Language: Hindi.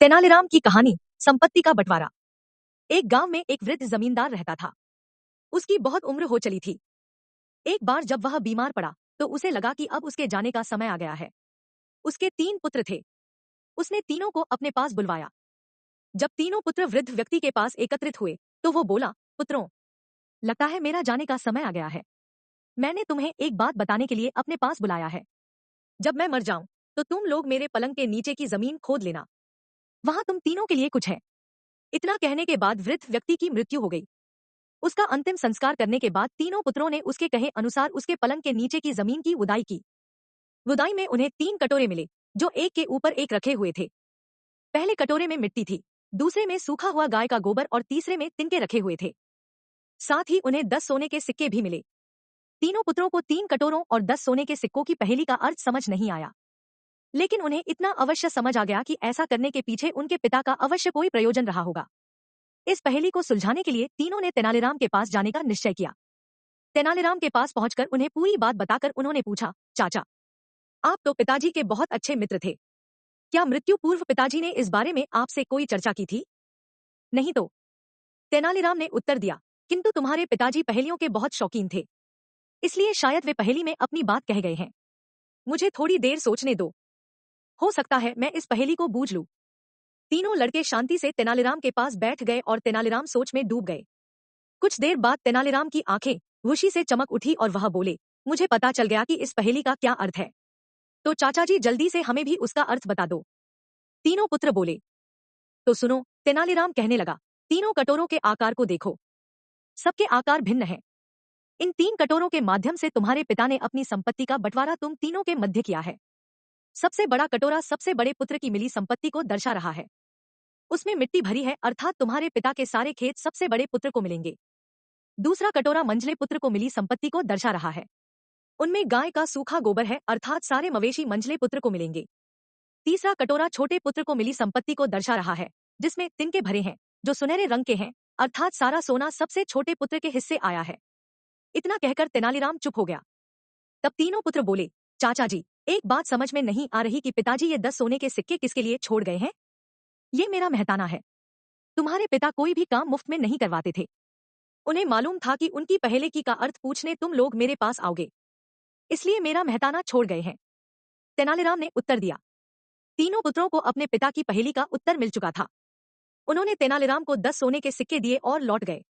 तेनालीराम की कहानी। संपत्ति का बंटवारा। एक गांव में एक वृद्ध जमींदार रहता था। उसकी बहुत उम्र हो चली थी। एक बार जब वह बीमार पड़ा तो उसे लगा कि अब उसके जाने का समय आ गया है। उसके 3 पुत्र थे। उसने तीनों को अपने पास बुलवाया। जब तीनों पुत्र वृद्ध व्यक्ति के पास एकत्रित हुए तो वो बोला, पुत्रों, लगता है मेरा जाने का समय आ गया है। मैंने तुम्हें एक बात बताने के लिए अपने पास बुलाया है। जब मैं मर जाऊं तो तुम लोग मेरे पलंग के नीचे की जमीन खोद लेना। वहां तुम तीनों के लिए कुछ है। इतना कहने के बाद वृद्ध व्यक्ति की मृत्यु हो गई। उसका अंतिम संस्कार करने के बाद तीनों पुत्रों ने उसके कहे अनुसार उसके पलंग के नीचे की जमीन की उदाई की। उदाई में उन्हें 3 कटोरे मिले जो एक के ऊपर एक रखे हुए थे। पहले कटोरे में मिट्टी थी, दूसरे में सूखा हुआ गाय का गोबर और तीसरे में तिनके रखे हुए थे। साथ ही उन्हें 10 सोने के सिक्के भी मिले। तीनों पुत्रों को 3 कटोरों और 10 सोने के सिक्कों की पहेली का अर्थ समझ नहीं आया, लेकिन उन्हें इतना अवश्य समझ आ गया कि ऐसा करने के पीछे उनके पिता का अवश्य कोई प्रयोजन रहा होगा। इस पहेली को सुलझाने के लिए तीनों ने तेनालीराम के पास जाने का निश्चय किया। तेनालीराम के पास पहुंचकर उन्हें पूरी बात बताकर उन्होंने पूछा, चाचा, आप तो पिताजी के बहुत अच्छे मित्र थे। क्या मृत्यु पूर्व पिताजी ने इस बारे में आपसे कोई चर्चा की थी? नहीं तो, तेनालीराम ने उत्तर दिया, किंतु तुम्हारे पिताजी पहेलियों के बहुत शौकीन थे, इसलिए शायद वे पहेली में अपनी बात कह गए हैं। मुझे थोड़ी देर सोचने दो, हो सकता है मैं इस पहेली को बूझ लूं। तीनों लड़के शांति से तेनालीराम के पास बैठ गए और तेनालीराम सोच में डूब गए। कुछ देर बाद तेनालीराम की आंखें खुशी से चमक उठी और वह बोले, मुझे पता चल गया कि इस पहेली का क्या अर्थ है। तो चाचा जी जल्दी से हमें भी उसका अर्थ बता दो। तीनों पुत्र बोले, तो सुनो, तेनालीराम कहने लगा, तीनों कटोरों के आकार को देखो। सबके आकार भिन्न है। इन 3 कटोरों के माध्यम से तुम्हारे पिता ने अपनी संपत्ति का बंटवारा तुम तीनों के मध्य किया है। सबसे बड़ा कटोरा सबसे बड़े पुत्र की मिली संपत्ति को दर्शा रहा है। उसमें मिट्टी भरी है, अर्थात तुम्हारे पिता के सारे खेत सबसे बड़े पुत्र को मिलेंगे। दूसरा कटोरा मंझले पुत्र को मिली संपत्ति को दर्शा रहा है। उनमें गाय का सूखा गोबर है, अर्थात सारे मवेशी मंझले पुत्र को मिलेंगे। तीसरा कटोरा छोटे पुत्र को मिली संपत्ति को दर्शा रहा है, जिसमें तिनके भरे हैं, जो सुनहरे रंग के हैं, अर्थात सारा सोना सबसे छोटे पुत्र के हिस्से आया है। इतना कहकर तेनालीराम चुप हो गया। तब तीनों पुत्र बोले, चाचा जी, एक बात समझ में नहीं आ रही कि पिताजी ये 10 सोने के सिक्के किसके लिए छोड़ गए हैं। ये मेरा मेहताना है। तुम्हारे पिता कोई भी काम मुफ्त में नहीं करवाते थे। उन्हें मालूम था कि उनकी पहेली की का अर्थ पूछने तुम लोग मेरे पास आओगे, इसलिए मेरा मेहताना छोड़ गए हैं। तेनालीराम ने उत्तर दिया। तीनों पुत्रों को अपने पिता की पहेली का उत्तर मिल चुका था। उन्होंने तेनालीराम को 10 सोने के सिक्के दिए और लौट गए।